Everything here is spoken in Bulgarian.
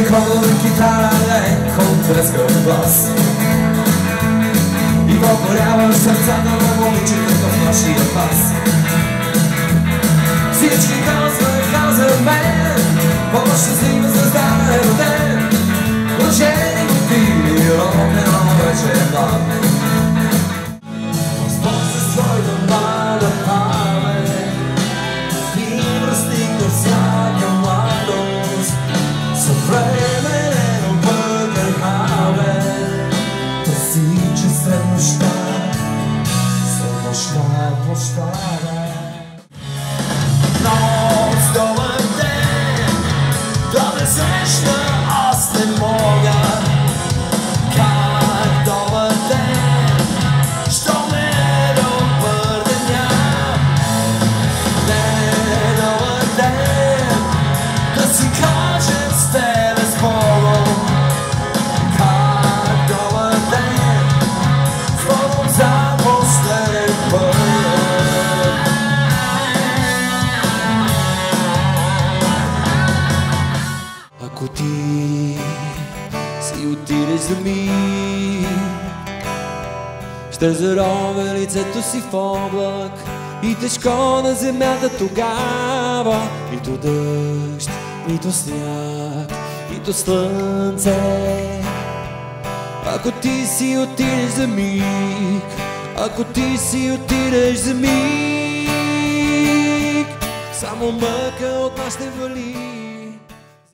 колор китара е контрескъв глас и покорява сърцата на момичетата в нашия клас. Всички казваха за мен, по-щастлива звезда е роден. Лъжени мотиви, рок-н-рол вече е млад. После своята млада памет и възникна всяка младост. Съвременен объркан хабет, пресича сред нощта, Нощ, добър ден, да ме срещна аз не мога. Как добър ден, що ме добър деня. Не добър ден, да си кажем с тебе сбогом. Как добър ден, сбогом за последен път. Ако ти си отидеш за миг, ще заровя лицето си в облак и тежко на земята тогава. Нито дъжд, нито сняг, нито слънце. Ако ти си отидеш за миг, ако ти си отидеш за миг, само мъка от нас ще вали.